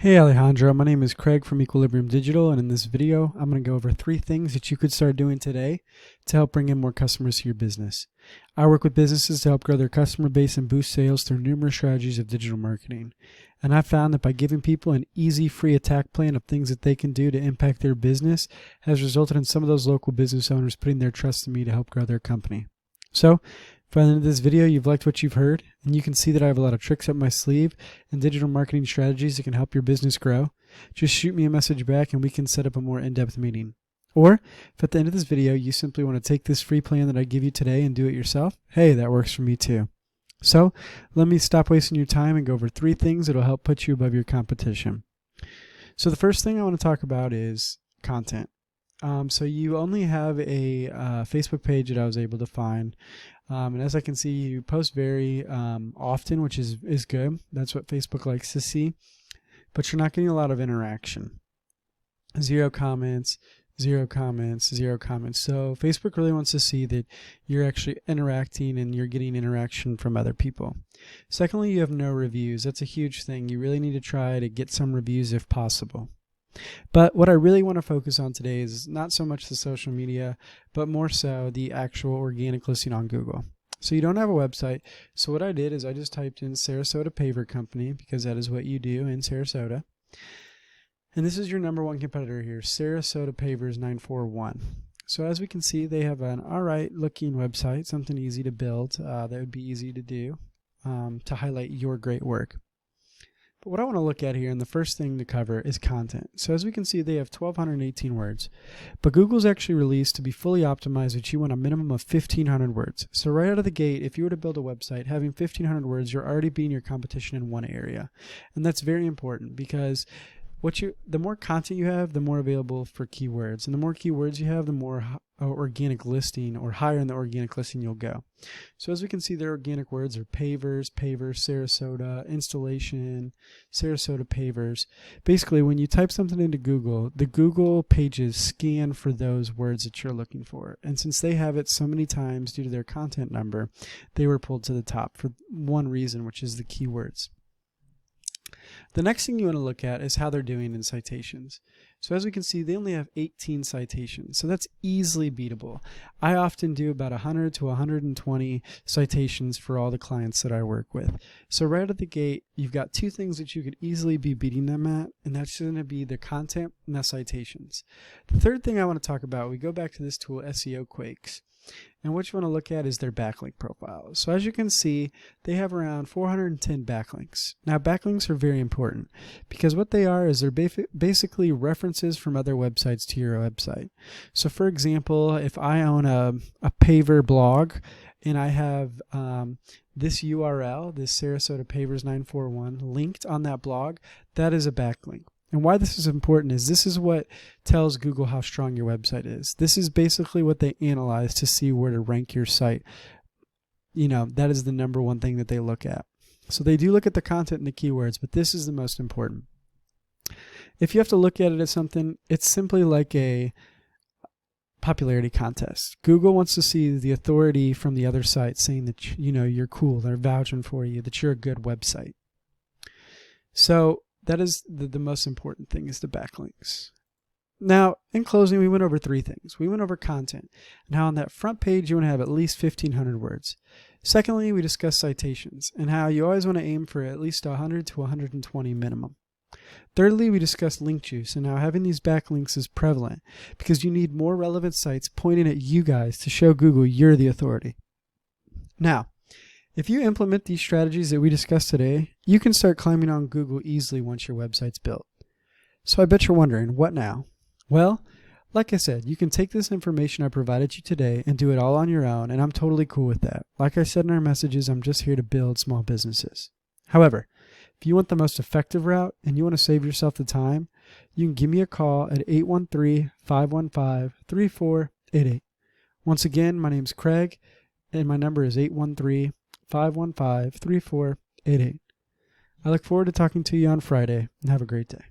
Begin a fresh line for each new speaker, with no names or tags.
Hey Alejandro, my name is Craig from Equilibrium Digital, and in this video I'm going to go over 3 things that you could start doing today to help bring in more customers to your business. I work with businesses to help grow their customer base and boost sales through numerous strategies of digital marketing. And I've found that by giving people an easy, free attack plan of things that they can do to impact their business has resulted in some of those local business owners putting their trust in me to help grow their company. So, if by the end of this video you've liked what you've heard, and you can see that I have a lot of tricks up my sleeve and digital marketing strategies that can help your business grow, just shoot me a message back and we can set up a more in-depth meeting. Or, if at the end of this video you simply want to take this free plan that I give you today and do it yourself, hey, that works for me too. So, let me stop wasting your time and go over 3 things that will help put you above your competition. So the first thing I want to talk about is content. So you only have a Facebook page that I was able to find. And as I can see, you post very often, which is good. That's what Facebook likes to see. But you're not getting a lot of interaction. 0 comments, 0 comments, 0 comments. So Facebook really wants to see that you're actually interacting and you're getting interaction from other people. Secondly, you have no reviews. That's a huge thing. You really need to try to get some reviews if possible. But what I really want to focus on today is not so much the social media, but more so the actual organic listing on Google. So you don't have a website. So what I did is I just typed in Sarasota Paver Company, because that is what you do in Sarasota. And this is your #1 competitor here, Sarasota Pavers 941. So as we can see, they have an alright looking website, something easy to build that would be easy to do to highlight your great work. But what I want to look at here, and the first thing to cover, is content. So as we can see, they have 1,218 words. But Google's actually released to be fully optimized that you want a minimum of 1,500 words. So right out of the gate, if you were to build a website, having 1,500 words, you're already beating your competition in one area. And that's very important because the more content you have, the more available for keywords. And the more keywords you have, the more organic listing, or higher in the organic listing you'll go. So as we can see, their organic words are pavers, Sarasota, installation, Sarasota pavers. Basically, when you type something into Google, the Google pages scan for those words that you're looking for. And since they have it so many times due to their content number, they were pulled to the top for one reason, which is the keywords. The next thing you want to look at is how they're doing in citations. So as we can see, they only have 18 citations, so that's easily beatable. I often do about 100 to 120 citations for all the clients that I work with. So right out of the gate, you've got 2 things that you could easily be beating them at, and that's going to be the content and the citations. The third thing I want to talk about, we go back to this tool, SEO Quakes. And what you want to look at is their backlink profiles. So as you can see, they have around 410 backlinks. Now backlinks are very important because what they are is they're basically references from other websites to your website. So for example, if I own a paver blog and I have this URL, this Sarasota Pavers 941 linked on that blog, that is a backlink. And why this is important is this is what tells Google how strong your website is. This is basically what they analyze to see where to rank your site. You know, that is the #1 thing that they look at. So they do look at the content and the keywords, but this is the most important. If you have to look at it as something, it's simply like a popularity contest. Google wants to see the authority from the other sites saying that, you know, you're cool, they're vouching for you, that you're a good website. So that is the most important thing, is the backlinks. Now, in closing, we went over 3 things. We went over content, and how on that front page you want to have at least 1,500 words. Secondly, we discussed citations, and how you always want to aim for at least 100 to 120 minimum. Thirdly, we discussed link juice, and how having these backlinks is prevalent because you need more relevant sites pointing at you guys to show Google you're the authority. Now, if you implement these strategies that we discussed today, you can start climbing on Google easily once your website's built. So I bet you're wondering, what now? Well, like I said, you can take this information I provided you today and do it all on your own, and I'm totally cool with that. Like I said in our messages, I'm just here to build small businesses. However, if you want the most effective route and you want to save yourself the time, you can give me a call at 813-515-3488. Once again, my name's Craig, and my number is 813-515-3488. I look forward to talking to you on Friday, and have a great day.